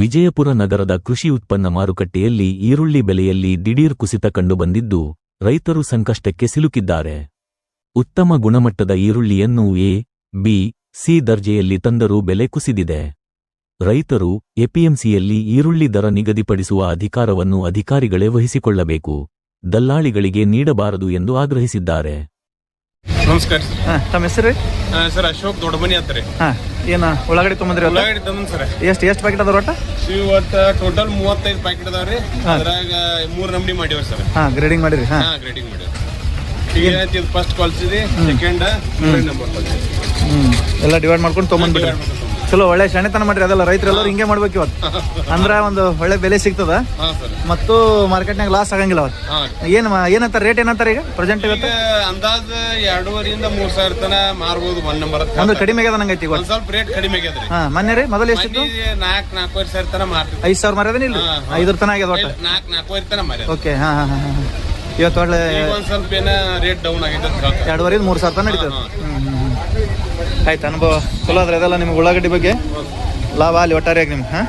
ವಿಜಯಪುರ ನಗರದ ಕೃಷಿ ಉತ್ಪನ್ನ ಮಾರುಕಟ್ಟೆಯಲ್ಲಿ ಈರುಳ್ಳಿ ಬೆಲೆಯಲ್ಲಿ ದಿಢೀರ್ ಕುಸಿತ ಕಂಡುಬಂದಿದ್ದು ರೈತರು ಸಂಕಷ್ಟಕ್ಕೆ ಸಿಲುಕಿದ್ದಾರೆ. ಉತ್ತಮ ಗುಣಮಟ್ಟದ ಈರುಳ್ಳಿಯನ್ನು ಎ, ಬಿ, ಸಿ ದರ್ಜೆಯಲ್ಲಿ ತಂದರೂ ಬೆಲೆ ಕುಸಿದಿದೆ. ರೈತರು ಎಪಿಎಂಸಿಯಲ್ಲಿ ಈರುಳ್ಳಿ ದರ ನಿಗದಿಪಡಿಸುವ ಅಧಿಕಾರವನ್ನು ಅಧಿಕಾರಿಗಳೇ ವಹಿಸಿಕೊಳ್ಳಬೇಕು, ದಲ್ಲಾಳಿಗಳಿಗೆ ನೀಡಬಾರದು ಎಂದು ಆಗ್ರಹಿಸಿದ್ದಾರೆ. ನಮಸ್ಕಾರ ತಮ್ಮ ಹೆಸರು ಸರ್. ಅಶೋಕ್ ದೊಡ್ಡಮನಿ ಅಂತ ರೀ. ಏನ ಉಳ್ಳಾಗಡ್ಡಿ ತೊಗೊಂಡ್ರಿ? ಉಳ್ಳಾಗಡ್ಡಿ ತಂದನ್ ಸರ್. ಎಷ್ಟು ಪ್ಯಾಕೆಟ್ ಅದಾವ ಒಟ್ಟ? ಇವತ್ತು ಟೋಟಲ್ 35 ಪ್ಯಾಕೆಟ್ ಅದಾವ್ರಿ. ಅದ್ರಾಗ 3 ನಮೂನಿ ಮಾಡಿವ್ರಿ ಸರ್. ಗ್ರೇಡಿಂಗ್ ಮಾಡಿರಿ? ಗ್ರೇಡಿಂಗ್ ಮಾಡಿವ್ರಿ. ಈಗ ಫಸ್ಟ್ ಕ್ವಾಲಿಟಿ, ಸೆಕೆಂಡ್, ನಂಬರ್ ಎಲ್ಲ ಡಿವೈಡ್ ಮಾಡ್ಕೊಂಡು ತೊಗೊಂಡ್ಬಿಡ್ರಿ. ಚಲೋ, ಒಳ್ಳೆ ಶಾಣೆತನ ಮಾಡ್ರಿ. ಅದೆಲ್ಲ ರೈತರೆಲ್ಲರೂ ಹಿಂಗೆ ಮಾಡ್ಬೇಕು ಇವತ್ತು. ಅಂದ್ರ ಒಂದು ಒಳ್ಳೆ ಬೆಲೆ ಸಿಗ್ತದ ಮತ್ತು ಮಾರ್ಕೆಟ್ನಾಗ ಲಾಸ್ ಆಗಂಗಿಲ್ಲ ಅವತ್ತು. ಏನಂತಾರ ರೇಟ್? ಏನಂತಾರ ಈಗ ಪ್ರೆಸೆಂಟ್? ಇವತ್ತು ಅಂದಾಜ್ 2,500 3,000 ತನ ಮಾರ್ಬೋದು. 1 ನಂಬರ್ ಅಂದ್ರೆ ಕಡಿಮೆ ಆಗ್ಯದ ನಂಗೈತಿ ಇವತ್ತು. ಸ್ವಲ್ಪ ರೇಟ್ ಕಡಿಮೆ ಆಗ್ಯದ್ರಿ. ಮೊನ್ನೆ ರೀ ಮೊದಲು ಎಷ್ಟಿತ್ತು? 4,000 4,500 ತನ ಮಾರ್ತೀವಿ. 5,000 ಮಾರ್ಯದೇನ? ಇಲ್ಲ 5 ತನ ಆಗ್ಯದ ಒಟ್ಟು. 4,000 ತನ ಮಾರ್ಯ. ಓಕೆ. ಇವತ್ತು ಒಳ್ಳೆ ಒಂದ್ ಸ್ವಲ್ಪ ಏನ ರೇಟ್ ಡೌನ್ ಆಗಿದೆ. 2,500 3,000 ತನ ನಡೀತದೆ. ಆಯ್ತು, ಅನುಭವ ಚಲೋ ಆದ್ರೆ ಅದೆಲ್ಲ ನಿಮ್ಗೆ ಉಳ್ಳಾಗಡ್ಡಿ ಬಗ್ಗೆ ಲಾಭ ಅಲ್ಲಿ ಒಟ್ಟಾರೆಯಾಗಿ ನಿಮ್ಗೆ.